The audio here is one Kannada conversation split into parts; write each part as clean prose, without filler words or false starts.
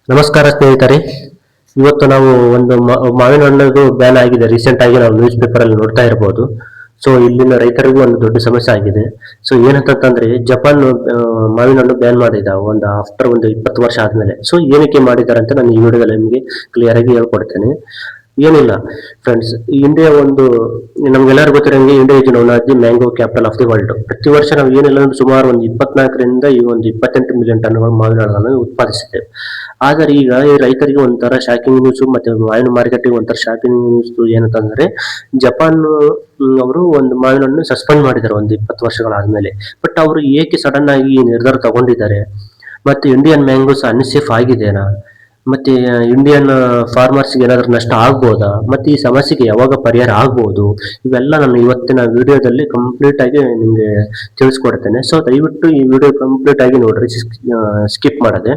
ನಮಸ್ಕಾರ ಸ್ನೇಹಿತರೆ. ಇವತ್ತು ನಾವು ಒಂದು ಮಾವಿನ ಹಣ್ಣದು ಬ್ಯಾನ್ ಆಗಿದೆ. ರೀಸೆಂಟ್ ಆಗಿ ನಾವು ನ್ಯೂಸ್ ಪೇಪರ್ ಅಲ್ಲಿ ನೋಡ್ತಾ ಇರಬಹುದು. ಸೊ ಇಲ್ಲಿನ ರೈತರಿಗೂ ಒಂದು ದೊಡ್ಡ ಸಮಸ್ಯೆ ಆಗಿದೆ. ಸೊ ಏನಂತಂದ್ರೆ ಜಪಾನ್ ಮಾವಿನ ಹಣ್ಣು ಬ್ಯಾನ್ ಮಾಡಿದ ಒಂದು ಆಫ್ಟರ್ ಒಂದು 20 ವರ್ಷ ಆದ್ಮೇಲೆ. ಸೊ ಏನಕ್ಕೆ ಮಾಡಿದ್ದಾರೆ ಅಂತ ನಾನು ಈ ವಿಡಿಯೋದಲ್ಲಿ ನಿಮಗೆ ಕ್ಲಿಯರ್ ಆಗಿ ಹೇಳ್ಕೊಡ್ತೇನೆ. ಏನಿಲ್ಲ ಫ್ರೆಂಡ್ಸ್, ಇಂಡಿಯಾ ಒಂದು ನಮ್ಗೆಲ್ಲರಿಗೂ ಗೊತ್ತಿರಂಗೆ India is known as the mango capital of the world. ಪ್ರತಿ ವರ್ಷ ನಾವು ಏನಿಲ್ಲ ಅಂದ್ರೆ ಸುಮಾರು ಒಂದು 24ರಿಂದ ಈ ಒಂದು 28 ಮಿಲಿಯನ್ ಟನ್ಗಳು ಮಾವಿನ ಹಣ್ಣನ್ನು ಉತ್ಪಾದಿಸುತ್ತೇವೆ. ಆದರೆ ಈಗ ಈ ರೈತರಿಗೆ ಒಂಥರ ಶಾಕಿಂಗ್ ನ್ಯೂಸ್, ಮತ್ತೆ ಮಾವಿನ ಮಾರ್ಕೆಟಿಗೆ ಒಂಥರ ಶಾಕಿಂಗ್ ನ್ಯೂಸ್ ಏನಂತಂದ್ರೆ ಜಪಾನ್ ಅವರು ಒಂದು ಮಾವಿನ ಹಣ್ಣು ಸಸ್ಪೆಂಡ್ ಮಾಡಿದ್ದಾರೆ ಒಂದು 20 ವರ್ಷಗಳಾದ್ಮೇಲೆ. ಬಟ್ ಅವರು ಏಕೆ ಸಡನ್ ಆಗಿ ಈ ನಿರ್ಧಾರ ತಗೊಂಡಿದ್ದಾರೆ, ಮತ್ತೆ ಇಂಡಿಯನ್ ಮ್ಯಾಂಗೋಸ್ ಅನ್ಸೇಫ್ ಆಗಿದೆನಾ, ಮತ್ತೆ ಇಂಡಿಯನ್ ಫಾರ್ಮರ್ಸ್ ಏನಾದ್ರೂ ನಷ್ಟ ಆಗ್ಬೋದಾ, ಮತ್ತೆ ಈ ಸಮಸ್ಯೆಗೆ ಯಾವಾಗ ಪರಿಹಾರ ಆಗ್ಬೋದು, ಇವೆಲ್ಲ ನಾನು ಇವತ್ತಿನ ವಿಡಿಯೋದಲ್ಲಿ ಕಂಪ್ಲೀಟ್ ಆಗಿ ನಿಮ್ಗೆ ತಿಳಿಸ್ಕೊಡ್ತೇನೆ. ಸೊ ದಯವಿಟ್ಟು ಈ ವಿಡಿಯೋ ಕಂಪ್ಲೀಟ್ ಆಗಿ ನೋಡ್ರಿ, ಸ್ಕಿಪ್ ಮಾಡದೆ.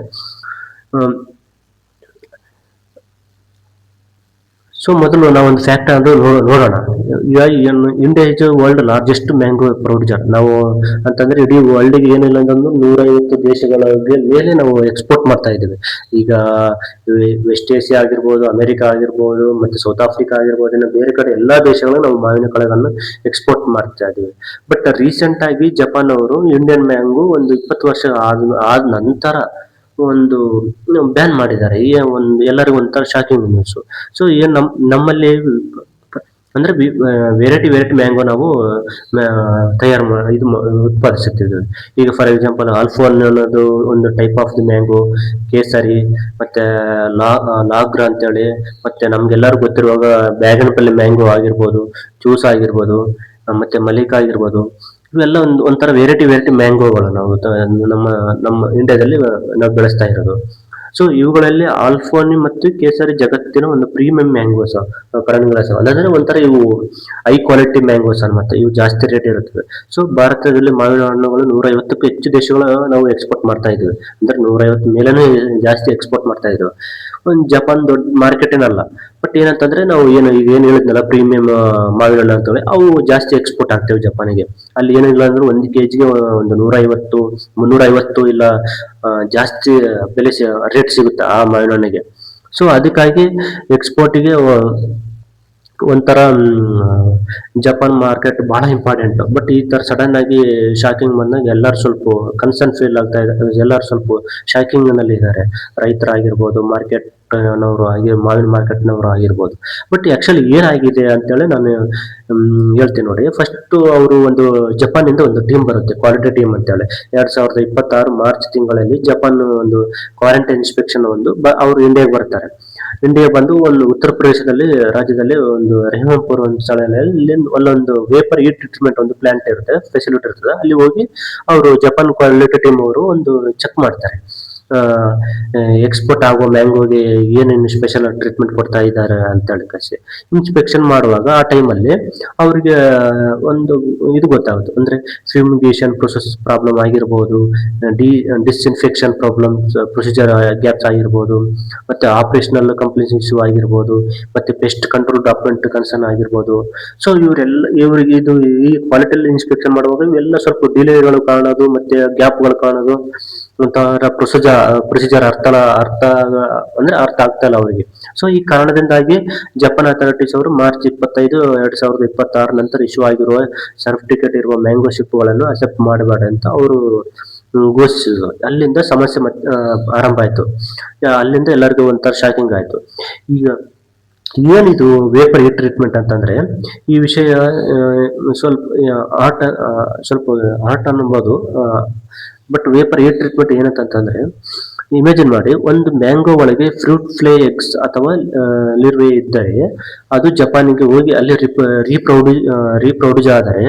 ಸೊ ಮೊದಲು ನಾವೊಂದು ಫ್ಯಾಕ್ಟ್ ಅದು ನೋಡೋಣ. ಈಗ India is world largest mango producer. ನಾವು ಅಂತಂದ್ರೆ ಇಡೀ ವರ್ಲ್ಡ್ಗೆ ಏನಿಲ್ಲ ಅಂತಂದ್ರೆ 150 ದೇಶಗಳ ಮೇಲೆ ನಾವು ಎಕ್ಸ್ಪೋರ್ಟ್ ಮಾಡ್ತಾ ಇದ್ದೀವಿ. ಈಗ ವೆಸ್ಟ್ ಏಷ್ಯಾ ಆಗಿರ್ಬೋದು, ಅಮೆರಿಕ ಆಗಿರ್ಬೋದು, ಮತ್ತೆ ಸೌತ್ ಆಫ್ರಿಕಾ ಆಗಿರ್ಬೋದು, ಇನ್ನು ಬೇರೆ ಕಡೆ ಎಲ್ಲಾ ದೇಶಗಳು ನಾವು ಮಾವಿನ ಕಳೆಗಳನ್ನು ಎಕ್ಸ್ಪೋರ್ಟ್ ಮಾಡ್ತಾ ಇದ್ದೀವಿ. ಬಟ್ ರೀಸೆಂಟ್ ಆಗಿ ಜಪಾನ್ ಅವರು ಇಂಡಿಯನ್ ಮ್ಯಾಂಗೋ ಒಂದು 20 ವರ್ಷ ಆದ ನಂತರ ಒಂದು ಬ್ಯಾನ್ ಮಾಡಿದ್ದಾರೆ. ಈ ಒಂದು ಎಲ್ಲರಿಗೂ ಒಂಥರ ಶಾಕಿಂಗ್ ನ್ಯೂಸ್. ಸೊ ಏನ್ ನಮ್ಮಲ್ಲಿ ಅಂದ್ರೆ ವೆರೈಟಿ ಮ್ಯಾಂಗೋ ನಾವು ತಯಾರು ಉತ್ಪಾದಿಸುತ್ತಿದ್ದೇವೆ. ಈಗ ಫಾರ್ ಎಕ್ಸಾಂಪಲ್ ಆಲ್ಫೋನ್ ಅನ್ನೋದು ಒಂದು ಟೈಪ್ ಆಫ್ ದಿ ಮ್ಯಾಂಗೋ, ಕೇಸರಿ, ಮತ್ತೆ ಲಾಗ್ರಾ ಅಂತೇಳಿ, ಮತ್ತೆ ನಮ್ಗೆಲ್ಲರೂ ಗೊತ್ತಿರುವಾಗ ಬ್ಯಾಗನಪಲ್ಲಿ ಮ್ಯಾಂಗೋ ಆಗಿರ್ಬೋದು, ಜ್ಯೂಸ್ ಆಗಿರ್ಬೋದು, ಮತ್ತೆ ಮಲಿಕಾ ಆಗಿರ್ಬೋದು, ಇವೆಲ್ಲ ಒಂಥರ ವೆರೈಟಿ ಮ್ಯಾಂಗೋಗಳು ನಾವು ನಮ್ಮ ನಮ್ಮ ಇಂಡಿಯಾದಲ್ಲಿ ನಾವು ಬೆಳೆಸ್ತಾ ಇರೋದು. ಸೊ ಇವುಗಳಲ್ಲಿ ಆಲ್ಫೋನಿ ಮತ್ತು ಕೇಸರಿ ಜಗತ್ತಿನ ಒಂದು ಪ್ರೀಮಿಯಂ ಮ್ಯಾಂಗೋಸ್ ಪ್ರಾಣಿಗಳ ಅಲ್ಲಂದ್ರೆ ಒಂಥರ ಇವು ಹೈ ಕ್ವಾಲಿಟಿ ಮ್ಯಾಂಗೋಸ್ ಮತ್ತೆ ಇವು ಜಾಸ್ತಿ ರೇಟ್ ಇರುತ್ತವೆ. ಸೊ ಭಾರತದಲ್ಲಿ ಮಾವಿನ ಹಣ್ಣುಗಳು 150ಕ್ಕೂ ಹೆಚ್ಚು ದೇಶಗಳು ನಾವು ಎಕ್ಸ್ಪೋರ್ಟ್ ಮಾಡ್ತಾ ಇದ್ದೀವಿ. ಅಂದ್ರೆ 150 ಮೇಲೇನೆ ಜಾಸ್ತಿ ಎಕ್ಸ್ಪೋರ್ಟ್ ಮಾಡ್ತಾ ಇದ್ದೀವಿ. ಒಂದು ಜಪಾನ್ ದೊಡ್ಡ ಮಾರ್ಕೆಟ್ ಏನಲ್ಲ. ಬಟ್ ಏನಂತಂದ್ರೆ ನಾವು ಈಗ ಏನ್ ಹೇಳಿದ್ನಲ್ಲ ಪ್ರೀಮಿಯಂ ಮಾವಿನ ಹಣ್ಣು ಅಂತೇಳಿ ಅವು ಜಾಸ್ತಿ ಎಕ್ಸ್ಪೋರ್ಟ್ ಆಗ್ತೇವೆ ಜಪಾನಿಗೆ. ಅಲ್ಲಿ ಏನಿಲ್ಲ ಅಂದ್ರೆ 1 kgಗೆ ಒಂದು 150, 350 ಇಲ್ಲ ಜಾಸ್ತಿ ಬೆಲೆ ರೇಟ್ ಸಿಗುತ್ತೆ ಆ ಮಾವಿನ ಹಣ್ಣಿಗೆ. ಸೊ ಅದಕ್ಕಾಗಿ ಎಕ್ಸ್ಪೋರ್ಟಿಗೆ ಒಂಥರ ಜಪಾನ್ ಮಾರ್ಕೆಟ್ ಬಹಳ ಇಂಪಾರ್ಟೆಂಟ್. ಬಟ್ ಈ ತರ ಸಡನ್ ಆಗಿ ಶಾಕಿಂಗ್ ಬಂದಾಗ ಎಲ್ಲರೂ ಸ್ವಲ್ಪ ಕನ್ಸರ್ನ್ ಫೀಲ್ ಆಗ್ತಾ ಇದೆ. ಎಲ್ಲರೂ ಸ್ವಲ್ಪ ಶಾಕಿಂಗ್ ನಲ್ಲಿ ಇದ್ದಾರೆ, ರೈತರಾಗಿರ್ಬೋದು, ಮಾರ್ಕೆಟ್ ನವರು ಮಾವಿನ ಮಾರ್ಕೆಟ್ ನವರು ಆಗಿರ್ಬೋದು. ಬಟ್ ಆಕ್ಚುಲಿ ಏನಾಗಿದೆ ಅಂತೇಳಿ ನಾನು ಹೇಳ್ತೀನಿ ನೋಡಿ. ಫಸ್ಟ್ ಅವರು ಒಂದು ಜಪಾನ್ ಇಂದ ಒಂದು ಟೀಮ್ ಬರುತ್ತೆ, ಕ್ವಾಲಿಟಿ ಟೀಮ್ ಅಂತೇಳಿ. 2026 ಮಾರ್ಚ್ ತಿಂಗಳಲ್ಲಿ ಜಪಾನ್ ಒಂದು ಕ್ವಾರಂಟೈನ್ ಇನ್ಸ್ಪೆಕ್ಷನ್ ಅವರು ಇಂಡಿಯಾಗೆ ಬರ್ತಾರೆ. ಇಂಡಿಯಾ ಬಂದು ಒಂದು ಉತ್ತರ ಪ್ರದೇಶದಲ್ಲಿ ರಾಜ್ಯದಲ್ಲಿ ಒಂದು ರೆಹಮಾನ್ಪುರ್ ಒಂದು ಸ್ಥಳದಲ್ಲಿ ಅಲ್ಲೊಂದು ವೇಪರ್ ಹೀಟ್ ಟ್ರೀಟ್ಮೆಂಟ್ ಒಂದು ಪ್ಲಾಂಟ್ ಇರುತ್ತೆ, ಫೆಸಿಲಿಟಿ ಇರ್ತದೆ. ಅಲ್ಲಿ ಹೋಗಿ ಅವರು ಜಪಾನ್ ಕ್ವಾಲಿಟಿ ಟೀಮ್ ಅವರು ಒಂದು ಚೆಕ್ ಮಾಡ್ತಾರೆ. ಎಕ್ಸ್ಪೋರ್ಟ್ ಆಗೋ ಮ್ಯಾಂಗೋಗೆ ಏನೇನು ಸ್ಪೆಷಲ್ ಟ್ರೀಟ್ಮೆಂಟ್ ಕೊಡ್ತಾ ಇದ್ದಾರೆ ಅಂತ ಹೇಳಿ ಕಸಿ ಇನ್ಸ್ಪೆಕ್ಷನ್ ಮಾಡುವಾಗ ಆ ಟೈಮಲ್ಲಿ ಅವರಿಗೆ ಒಂದು ಇದು ಗೊತ್ತಾಗುತ್ತೆ. ಅಂದ್ರೆ ಫ್ಯೂಮಿಗೇಷನ್ ಪ್ರೊಸೆಸ್ ಪ್ರಾಬ್ಲಮ್ ಆಗಿರ್ಬೋದು, ಡಿಸ್ಇನ್ಫೆಕ್ಷನ್ ಪ್ರಾಬ್ಲಮ್ಸ್ ಪ್ರೊಸೀಜರ್ ಗ್ಯಾಪ್ಸ್ ಆಗಿರ್ಬೋದು, ಮತ್ತೆ ಆಪರೇಷನಲ್ ಕಂಪ್ಲೀಸ್ ಇಶ್ಯೂ ಆಗಿರ್ಬೋದು, ಮತ್ತೆ ಪೆಸ್ಟ್ ಕಂಟ್ರೋಲ್ ಡಾಕ್ಯುಮೆಂಟ್ ಕನ್ಸರ್ನ್ ಆಗಿರ್ಬೋದು. ಸೊ ಇವರಿಗೆ ಇದು ಈ ಕ್ವಾಲಿಟಿ ಇನ್ಸ್ಪೆಕ್ಷನ್ ಮಾಡುವಾಗ ಇವೆಲ್ಲ ಸ್ವಲ್ಪ ಡಿಲೇಗಳು ಕಾಣೋದು, ಮತ್ತೆ ಗ್ಯಾಪ್ಗಳು ಕಾಣೋದು, ಒಂಥರ ಪ್ರೊಸೀಜರ್ ಅರ್ಥ ಆಗ್ತಾ ಇಲ್ಲ ಅವರಿಗೆ. ಸೊ ಈ ಕಾರಣದಿಂದಾಗಿ ಜಪಾನ್ ಅಥಾರಿಟೀಸ್ ಅವರು ಮಾರ್ಚ್ 25, 2026 ನಂತರ ಇಶ್ಯೂ ಆಗಿರುವ ಸರ್ಟಿಫಿಕೇಟ್ ಇರುವ ಮ್ಯಾಂಗೋ ಶಿಪ್ಗಳನ್ನು ಅಕ್ಸೆಪ್ಟ್ ಮಾಡಬೇಡ ಅಂತ ಅವರು ಘೋಷಿಸಿದ್ರು. ಅಲ್ಲಿಂದ ಸಮಸ್ಯೆ ಆರಂಭ ಆಯ್ತು. ಅಲ್ಲಿಂದ ಎಲ್ಲರಿಗೂ ಒಂಥರ ಶಾಕಿಂಗ್ ಆಯ್ತು. ಈಗ ಏನಿದು ವೇಪರ್ ಹೀಟ್ ಟ್ರೀಟ್ಮೆಂಟ್ ಅಂತಂದ್ರೆ ಈ ವಿಷಯ ಸ್ವಲ್ಪ ಆರ್ಟ್ ಅನ್ನಬಹುದು. ಬಟ್ ವೇಪರ್ ಹೀಟ್ ಟ್ರೀಟ್ಮೆಂಟ್ ಏನಂತಂದ್ರೆ ಇಮ್ಯಾಜಿನ್ ಮಾಡಿ, ಒಂದು ಮ್ಯಾಂಗೋ ಒಳಗೆ ಫ್ರೂಟ್ ಫ್ಲೈ ಎಗ್ಸ್ ಅಥವಾ ಲಿರ್ವೆ ಇದ್ದರೆ ಅದು ಜಪಾನಿಗೆ ಹೋಗಿ ಅಲ್ಲಿ ರೀಪ್ರೊಡ್ಯೂಸ್ ಆದರೆ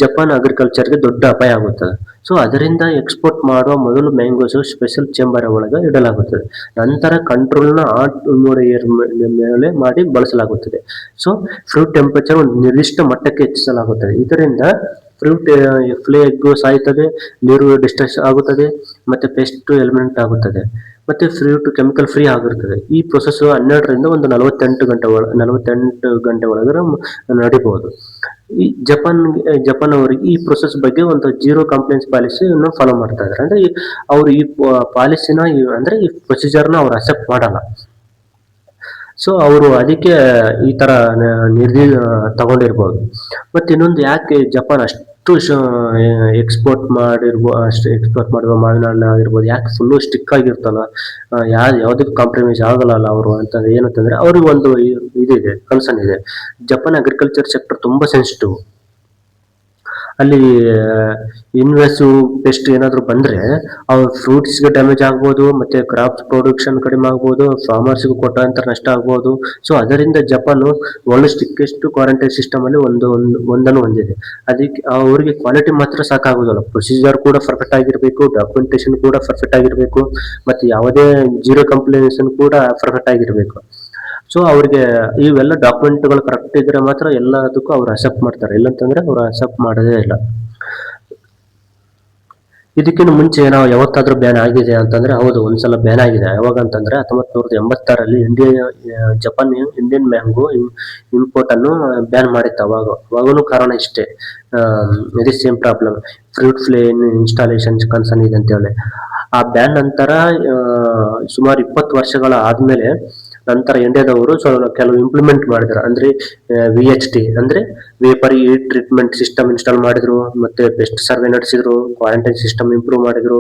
ಜಪಾನ್ ಅಗ್ರಿಕಲ್ಚರ್ಗೆ ದೊಡ್ಡ ಅಪಾಯ ಆಗುತ್ತದೆ. ಸೊ ಅದರಿಂದ ಎಕ್ಸ್ಪೋರ್ಟ್ ಮಾಡುವ ಮೊದಲು ಮ್ಯಾಂಗೋಸ್ ಸ್ಪೆಷಲ್ ಚೇಂಬರ್ ಒಳಗೆ ಇಡಲಾಗುತ್ತದೆ. ನಂತರ ಕಂಟ್ರೋಲ್ನ ಏರ್ ಮೇಲೆ ಮಾಡಿ ಬಳಸಲಾಗುತ್ತದೆ. ಸೊ ಫ್ರೂಟ್ ಟೆಂಪರೇಚರ್ ಒಂದು ನಿರ್ದಿಷ್ಟ ಮಟ್ಟಕ್ಕೆ ಹೆಚ್ಚಿಸಲಾಗುತ್ತದೆ. ಇದರಿಂದ ಫ್ರೂಟ್ ಫ್ಲೇ ಎಗ್ ಸಾಯ್ತದೆ, ನೀರು ಡಿಸ್ಟ್ರೆಸ್ ಆಗುತ್ತದೆ, ಮತ್ತೆ ಪೆಸ್ಟ್ ಎಲಿಮಿನೇಟ್ ಆಗುತ್ತದೆ, ಮತ್ತೆ ಫ್ರೂಟ್ ಕೆಮಿಕಲ್ ಫ್ರೀ ಆಗಿರ್ತದೆ. ಈ ಪ್ರೊಸೆಸ್ 12ರಿಂದ ಒಂದು 48 ಗಂಟೆ ಒಳಗಡೆ ನಡಿಬಹುದು. ಈ ಜಪಾನ್ ಅವರಿಗೆ ಈ ಪ್ರೊಸೆಸ್ ಬಗ್ಗೆ ಒಂದು ಜೀರೋ ಕಂಪ್ಲೇಂಟ್ಸ್ ಪಾಲಿಸಿಯನ್ನು ಫಾಲೋ ಮಾಡ್ತಾ ಇದ್ದಾರೆ. ಅಂದ್ರೆ ಅವರು ಈ ಪಾಲಿಸಿನ ಅಂದ್ರೆ ಈ ಪ್ರೊಸೀಜರ್ನ ಅವ್ರು ಅಕ್ಸೆಪ್ಟ್ ಮಾಡಲ್ಲ. ಸೊ ಅವರು ಅದಕ್ಕೆ ಈ ತರ ತಗೊಂಡಿರ್ಬೋದು. ಮತ್ತೆ ಇನ್ನೊಂದು, ಯಾಕೆ ಜಪಾನ್ ಅಷ್ಟು ಎಕ್ಸ್ಪೋರ್ಟ್ ಮಾಡುವ ಮಾವಿನ ಹಣ್ಣು ಆಗಿರ್ಬೋದು ಯಾಕೆ ಫುಲ್ಲು ಸ್ಟಿಕ್ ಆಗಿರ್ತಲ್ಲ, ಯಾವ್ದಕ್ಕೂ ಕಾಂಪ್ರಮೈಸ್ ಆಗಲ್ಲ ಅವರು ಅಂತ ಏನಂತಂದ್ರೆ ಅವ್ರಿಗೆ ಒಂದು ಇದಿದೆ, ಕನ್ಸರ್ನ್ ಇದೆ. ಜಪಾನ್ ಅಗ್ರಿಕಲ್ಚರ್ ಸೆಕ್ಟರ್ ತುಂಬಾ ಸೆನ್ಸಿಟಿವ್. ಅಲ್ಲಿ ಇನ್ವೆಸಿವ್ ಪೆಸ್ಟ್ ಏನಾದ್ರು ಬಂದ್ರೆ ಅವ್ರ ಫ್ರೂಟ್ಸ್ಗೆ ಡ್ಯಾಮೇಜ್ ಆಗ್ಬೋದು, ಮತ್ತೆ ಕ್ರಾಪ್ಸ್ ಪ್ರೊಡಕ್ಷನ್ ಕಡಿಮೆ ಆಗ್ಬೋದು, ಫಾರ್ಮರ್ಸ್ಗೂ ಕೊಟ್ಟಂತ ನಷ್ಟ ಆಗ್ಬೋದು. ಸೊ ಅದರಿಂದ ಜಪಾನ್ ವರ್ಲ್ಡ್ ಸ್ಟಿಕ್ಕೆಸ್ಟ್ ಕ್ವಾರಂಟೈನ್ ಸಿಸ್ಟಮ್ ಅಲ್ಲಿ ಒಂದನ್ನು ಹೊಂದಿದೆ. ಅದಕ್ಕೆ ಅವ್ರಿಗೆ ಕ್ವಾಲಿಟಿ ಮಾತ್ರ ಸಾಕಾಗೋದಿಲ್ಲ, ಪ್ರೊಸೀಜರ್ ಕೂಡ ಪರ್ಫೆಕ್ಟ್ ಆಗಿರ್ಬೇಕು, ಡಾಕ್ಯುಮೆಂಟೇಶನ್ ಕೂಡ ಪರ್ಫೆಕ್ಟ್ ಆಗಿರ್ಬೇಕು, ಮತ್ತೆ ಯಾವುದೇ ಜೀರೋ ಕಂಪ್ಲೇಂಟ್ಸ್ ಕೂಡ ಪರ್ಫೆಕ್ಟ್ ಆಗಿರ್ಬೇಕು. ಸೊ ಅವ್ರಿಗೆ ಇವೆಲ್ಲ ಡಾಕ್ಯುಮೆಂಟ್ಗಳು ಕರೆಕ್ಟ್ ಇದ್ರೆ ಮಾತ್ರ ಎಲ್ಲದಕ್ಕೂ ಅವ್ರು ಅಕ್ಸೆಪ್ಟ್ ಮಾಡ್ತಾರೆ, ಇಲ್ಲಂತಂದ್ರೆ ಅವ್ರು ಅಕ್ಸೆಪ್ಟ್ ಮಾಡೋದೇ ಇಲ್ಲ. ಇದಕ್ಕಿಂತ ಮುಂಚೆ ನಾವು ಯಾವತ್ತಾದ್ರೂ ಬ್ಯಾನ್ ಆಗಿದೆ ಅಂತಂದ್ರೆ ಹೌದು, ಒಂದ್ಸಲ ಬ್ಯಾನ್ ಆಗಿದೆ. ಯಾವಾಗ ಅಂತಂದ್ರೆ 1986ರಲ್ಲಿ ಜಪಾನ್ ಇಂಡಿಯನ್ ಮ್ಯಾಂಗೋ ಇಂಪೋರ್ಟ್ ಅನ್ನು ಬ್ಯಾನ್ ಮಾಡಿತ್ತು. ಅವಾಗನು ಕಾರಣ ಇಷ್ಟೇ, ಇದೇ same problem, fruit fly installation concern ಇದೆ ಅಂತ ಹೇಳಿ. ಆ ಬ್ಯಾನ್ ನಂತರ ಸುಮಾರು 20 ವರ್ಷಗಳ ಆದ್ಮೇಲೆ ನಂತರ ಇಂಡಿಯಾದವರು ಕೆಲವು ಇಂಪ್ಲಿಮೆಂಟ್ ಮಾಡಿದ್ರು. ಅಂದ್ರೆ VHT ಅಂದ್ರೆ vapour heat treatment system install ಮಾಡಿದ್ರು, ಮತ್ತೆ ಬೆಸ್ಟ್ ಸರ್ವೆ ನಡೆಸಿದ್ರು, ಕ್ವಾರಂಟೈನ್ ಸಿಸ್ಟಮ್ ಇಂಪ್ರೂವ್ ಮಾಡಿದ್ರು,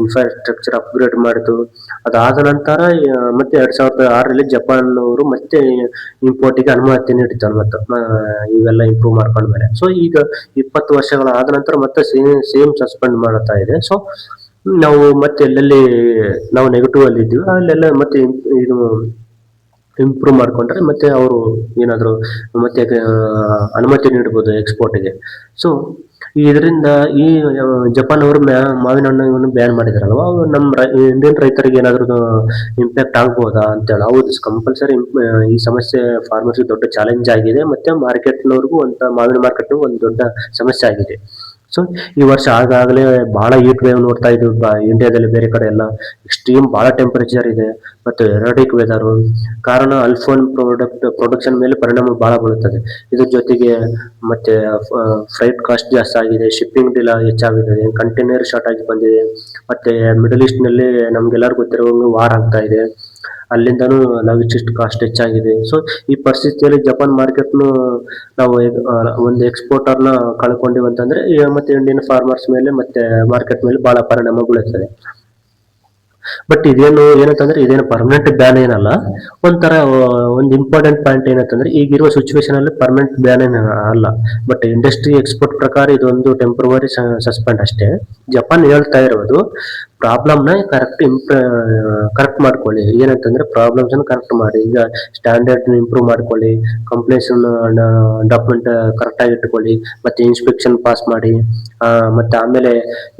ಇನ್ಫ್ರಾಸ್ಟ್ರಕ್ಚರ್ ಅಪ್ಗ್ರೇಡ್ ಮಾಡಿದ್ರು. ಅದಾದ ನಂತರ ಮತ್ತೆ 2006ರಲ್ಲಿ ಜಪಾನ್ ಅವರು ಮತ್ತೆ ಇಂಪೋರ್ಟಿಗೆ ಅನುಮತಿ ನೀಡಿದ್ದಾರೆ, ಮತ್ತೆ ಇವೆಲ್ಲ ಇಂಪ್ರೂವ್ ಮಾಡ್ಕೊಂಡ್ಮೇಲೆ. ಸೊ ಈಗ 20 ವರ್ಷಗಳ ಆದ ನಂತರ ಮತ್ತೆ ಸೇಮ್ ಸಸ್ಪೆಂಡ್ ಮಾಡ್ತಾ ಇದೆ. ಸೊ ನಾವು ಮತ್ತೆ ಎಲ್ಲೆಲ್ಲಿ ನಾವು ನೆಗೆಟಿವ್ ಅಲ್ಲಿ ಇದ್ದೀವಿ ಅಲ್ಲೆಲ್ಲ ಮತ್ತೆ ಇದು ಇಂಪ್ರೂವ್ ಮಾಡ್ಕೊಂಡ್ರೆ ಮತ್ತೆ ಅವರು ಏನಾದ್ರು ಮತ್ತೆ ಅನುಮತಿ ನೀಡಬಹುದು ಎಕ್ಸ್ಪೋರ್ಟ್ಗೆ. ಸೊ ಇದರಿಂದ ಈ ಜಪಾನ್ ಅವರು ಮಾವಿನ ಹಣ್ಣನ್ನು ಬ್ಯಾನ್ ಮಾಡಿದಾರಲ್ವಾ, ನಮ್ಮ ಇಂಡಿಯನ್ ರೈತರಿಗೆ ಏನಾದ್ರು ಇಂಪ್ಯಾಕ್ಟ್ ಆಗ್ಬೋದಾ ಅಂತೇಳಿ. ಹೌದು, ಕಂಪಲ್ಸರಿ ಈ ಸಮಸ್ಯೆ ಫಾರ್ಮರ್ಸ್ ದೊಡ್ಡ ಚಾಲೆಂಜ್ ಆಗಿದೆ, ಮತ್ತೆ ಮಾರ್ಕೆಟ್ನವ್ರಿಗೂ ಮಾವಿನ ಮಾರ್ಕೆಟ್ ಒಂದು ದೊಡ್ಡ ಸಮಸ್ಯೆ ಆಗಿದೆ. ಸೊ ಈ ವರ್ಷ ಆಗಾಗಲೇ ಬಹಳ ಹೀಟ್ ವೇವ್ ನೋಡ್ತಾ ಇದ್ವಿ ಇಂಡಿಯಾದಲ್ಲಿ, ಬೇರೆ ಕಡೆ ಎಲ್ಲ ಎಕ್ಸ್ಟ್ರೀಮ್ ಬಹಳ ಟೆಂಪರೇಚರ್ ಇದೆ, ಮತ್ತೆ ಎರಡಿಕ್ ವೆದರ್ ಕಾರಣ ಅಲ್ಫೋನ್ ಪ್ರೊಡಕ್ಷನ್ ಮೇಲೆ ಪರಿಣಾಮ ಬಹಳ ಬೀಳುತ್ತದೆ. ಇದ್ರ ಜೊತೆಗೆ ಮತ್ತೆ ಫ್ರೈಟ್ ಕಾಸ್ಟ್ ಜಾಸ್ತಿ ಆಗಿದೆ, ಶಿಪ್ಪಿಂಗ್ ಡಿಲೇ ಹೆಚ್ಚಾಗಿದೆ, ಕಂಟೈನರ್ ಶಾರ್ಟೇಜ್ ಬಂದಿದೆ, ಮತ್ತೆ ಮಿಡಲ್ ಈಸ್ಟ್ ನಲ್ಲಿ ನಮ್ಗೆಲ್ಲರಿಗೂ ಗೊತ್ತಿರೋ ವಾರ್ ಆಗ್ತಾ ಇದೆ, ಅಲ್ಲಿಂದನೂ ಲಾಜಿಸ್ಟಿಕ್ಸ್ ಕಾಸ್ಟ್ ಹೆಚ್ಚಾಗಿದೆ. ಸೊ ಈ ಪರಿಸ್ಥಿತಿಯಲ್ಲಿ ಜಪಾನ್ ಮಾರ್ಕೆಟ್ನು ನಾವು ಒಂದು ಎಕ್ಸ್ಪೋರ್ಟರ್ನ ಕಳ್ಕೊಂಡಿವಿ ಅಂತಂದ್ರೆ ಮತ್ತೆ ಇಂಡಿಯನ್ ಫಾರ್ಮರ್ಸ್ ಮೇಲೆ ಮತ್ತೆ ಮಾರ್ಕೆಟ್ ಮೇಲೆ ಬಹಳ ಪರಿಣಾಮ ಬೀಳುತ್ತದೆ. ಬಟ್ ಇದೇನು ಪರ್ಮನೆಂಟ್ ಬ್ಯಾನ್ ಏನಲ್ಲ. ಒಂಥರ ಒಂದು ಇಂಪಾರ್ಟೆಂಟ್ ಪಾಯಿಂಟ್ ಏನಂತಂದ್ರೆ ಈಗಿರುವ ಸಿಚುವೇಶನ್ ಅಲ್ಲಿ ಪರ್ಮನೆಂಟ್ ಬ್ಯಾನ್ ಏನ ಅಲ್ಲ, ಬಟ್ ಇಂಡಸ್ಟ್ರಿ ಎಕ್ಸ್ಪೋರ್ಟ್ ಪ್ರಕಾರ ಇದೊಂದು ಟೆಂಪರವರಿ ಸಸ್ಪೆಂಡ್ ಅಷ್ಟೇ. ಜಪಾನ್ ಹೇಳ್ತಾ ಇರೋದು ಪ್ರಾಬ್ಲಮ್ ನ ಕರೆಕ್ಟ್ ಮಾಡ್ಕೊಳ್ಳಿ, ಏನಂತಂದ್ರೆ ಪ್ರಾಬ್ಲಮ್ಸ್ ಕರೆಕ್ಟ್ ಮಾಡಿ, ಈಗ ಸ್ಟ್ಯಾಂಡರ್ಡ್ ಇಂಪ್ರೂವ್ ಮಾಡ್ಕೊಳ್ಳಿ, ಕಂಪ್ಲೇಂಟ್ಸ್ ಡಾಕ್ಯುಮೆಂಟ್ ಕರೆಕ್ಟ್ ಆಗಿ ಇಟ್ಕೊಳ್ಳಿ, ಮತ್ತೆ ಇನ್ಸ್ಪೆಕ್ಷನ್ ಪಾಸ್ ಮಾಡಿ, ಮತ್ತೆ ಆಮೇಲೆ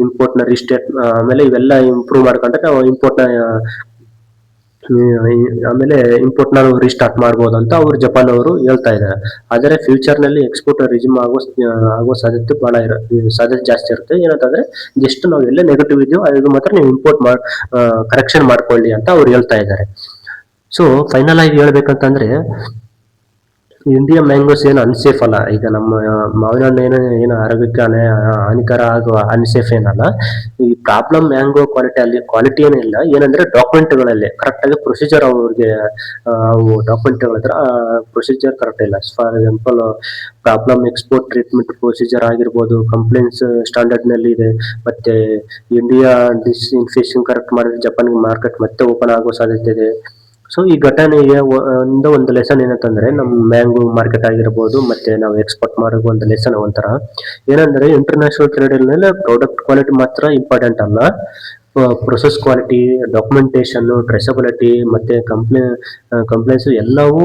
ಇಂಪೋರ್ಟ್ ನ ರಿಸ್ಟೇಟ್, ಆಮೇಲೆ ಇವೆಲ್ಲ ಇಂಪ್ರೂವ್ ಮಾಡ್ಕೊಂಡ್ರೆ ನಾವು ಇಂಪೋರ್ಟ್ ನಾವು ರೀಸ್ಟಾರ್ಟ್ ಮಾಡ್ಬೋದು ಅಂತ ಜಪಾನ್ ಅವರು ಹೇಳ್ತಾ ಇದ್ದಾರೆ. ಆದರೆ ಫ್ಯೂಚರ್ ನಲ್ಲಿ ಎಕ್ಸ್ಪೋರ್ಟ್ ರಿಸ್ಯೂಮ್ ಆಗೋ ಸಾಧ್ಯತೆ ಜಾಸ್ತಿ ಇರುತ್ತೆ. ಏನಂತಂದ್ರೆ ಜಸ್ಟ್ ನಾವು ಎಲ್ಲೇ ನೆಗೆಟಿವ್ ಇದೆಯೋ ಅದು ಮಾತ್ರ ನೀವು ಇಂಪೋರ್ಟ್ ಕರೆಕ್ಷನ್ ಮಾಡ್ಕೊಳ್ಳಿ ಅಂತ ಅವ್ರು ಹೇಳ್ತಾ ಇದ್ದಾರೆ. ಸೊ ಫೈನಲ್ ಆಗಿ ಹೇಳ್ಬೇಕಂತಂದ್ರೆ ಇಂಡಿಯಾ ಮ್ಯಾಂಗೋಸ್ ಏನು ಅನ್ಸೇಫ್ ಅಲ್ಲ. ಈಗ ನಮ್ಮ ಮಾವಿನ ಹಣ್ಣು ಏನು ಆರೋಗ್ಯಕ್ಕೆ ಹಾನಿಕರ ಆಗುವ ಅನ್ಸೇಫ್ ಏನಲ್ಲ. ಈ ಪ್ರಾಬ್ಲಮ್ ಮ್ಯಾಂಗೋ ಕ್ವಾಲಿಟಿ ಏನಿಲ್ಲ, ಏನಂದ್ರೆ ಡಾಕ್ಯುಮೆಂಟ್ಗಳಲ್ಲಿ ಕರೆಕ್ಟ್ ಆಗಿ ಪ್ರೊಸೀಜರ್ ಅವ್ರಿಗೆ ಅವು ಡಾಕ್ಯುಮೆಂಟ್ಗಳಿದ್ರೆ ಪ್ರೊಸೀಜರ್ ಕರೆಕ್ಟ್ ಇಲ್ಲ. For example problem export treatment procedure ಆಗಿರ್ಬೋದು, ಕಂಪ್ಲೇಂಟ್ಸ್ ಸ್ಟ್ಯಾಂಡರ್ಡ್ ನಲ್ಲಿ ಇದೆ, ಮತ್ತೆ ಇಂಡಿಯಾ ಡಿಸ್ಇನ್ಫೆಕ್ಷನ್ ಕರೆಕ್ಟ್ ಮಾಡಿದ್ರೆ ಜಪಾನ್ ಮಾರ್ಕೆಟ್ ಮತ್ತೆ ಓಪನ್ ಆಗೋ ಸಾಧ್ಯತೆ ಇದೆ. ಸೊ ಈ ಘಟನೆಗೆ ಒಂದು ಲೆಸನ್ ಏನಂತಂದ್ರೆ ನಮ್ಮ ಮ್ಯಾಂಗೋ ಮಾರ್ಕೆಟ್ ಆಗಿರ್ಬೋದು, ಮತ್ತೆ ನಾವು ಎಕ್ಸ್ಪೋರ್ಟ್ ಮಾಡೋ ಒಂದು ಲೆಸನ್ ಒಂಥರ ಏನಂದ್ರೆ ಇಂಟರ್ನ್ಯಾಷನಲ್ ಟ್ರೇಡ್ ಮೇಲೆ ಪ್ರಾಡಕ್ಟ್ ಕ್ವಾಲಿಟಿ ಮಾತ್ರ ಇಂಪಾರ್ಟೆಂಟ್ ಅಲ್ಲ, ಪ್ರೊಸೆಸ್ ಕ್ವಾಲಿಟಿ, ಡಾಕ್ಯುಮೆಂಟೇಶನ್, ಟ್ರೇಸಬಿಲಿಟಿ, ಮತ್ತೆ ಕಂಪ್ಲೇಂಟ್ಸ್ ಎಲ್ಲವೂ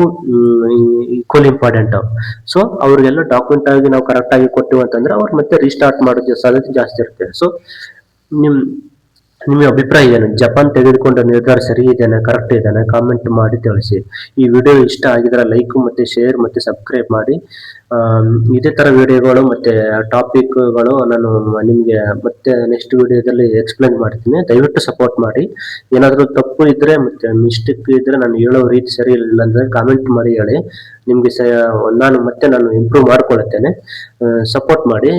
ಈಕ್ವಲ್ ಇಂಪಾರ್ಟೆಂಟ್. ಸೊ ಅವ್ರಿಗೆಲ್ಲ ಡಾಕ್ಯುಮೆಂಟ್ ಆಗಿ ನಾವು ಕರೆಕ್ಟ್ ಆಗಿ ಕೊಟ್ಟಿವಿ ಅಂತಂದ್ರೆ ಅವ್ರು ಮತ್ತೆ ರೀಸ್ಟಾರ್ಟ್ ಮಾಡೋದು ಸಾಧ್ಯತೆ ಜಾಸ್ತಿ ಇರುತ್ತೆ. ಸೊ ನಿಮ್ಮ ಅಭಿಪ್ರಾಯ ಏನು? ಜಪಾನ್ ತೆಗೆದುಕೊಂಡ ನಿರ್ಧಾರ ಸರಿ ಇದೆನಾ, ಕರೆಕ್ಟ್ ಇದೆನಾ? ಕಾಮೆಂಟ್ ಮಾಡಿ ತಿಳಿಸಿ. ಈ ವಿಡಿಯೋ ಇಷ್ಟ ಆಗಿದ್ರೆ ಲೈಕ್ ಮತ್ತೆ ಶೇರ್ ಮತ್ತೆ ಸಬ್ಸ್ಕ್ರೈಬ್ ಮಾಡಿ. ಇದೇ ತರ ವಿಡಿಯೋಗಳು ಮತ್ತೆ ಟಾಪಿಕ್ಗಳು ನಾನು ನಿಮಗೆ ಮತ್ತೆ ನೆಕ್ಸ್ಟ್ ವಿಡಿಯೋದಲ್ಲಿ ಎಕ್ಸ್ಪ್ಲೈನ್ ಮಾಡ್ತೀನಿ. ದಯವಿಟ್ಟು ಸಪೋರ್ಟ್ ಮಾಡಿ. ಏನಾದರೂ ತಪ್ಪು ಇದ್ರೆ ಮತ್ತೆ ಮಿಸ್ಟೇಕ್ ಇದ್ರೆ ನಾನು ಹೇಳೋ ರೀತಿ ಸರಿ ಇಲ್ಲ ಅಂದ್ರೆ ಕಾಮೆಂಟ್ ಮಾಡಿ ಹೇಳಿ. ನಿಮಗೆ ನಾನು ಇಂಪ್ರೂವ್ ಮಾಡ್ಕೊಳ್ಳುತ್ತೇನೆ. ಸಪೋರ್ಟ್ ಮಾಡಿ.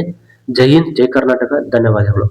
ಜೈ ಹಿಂದ್, ಜೈ ಕರ್ನಾಟಕ. ಧನ್ಯವಾದಗಳು.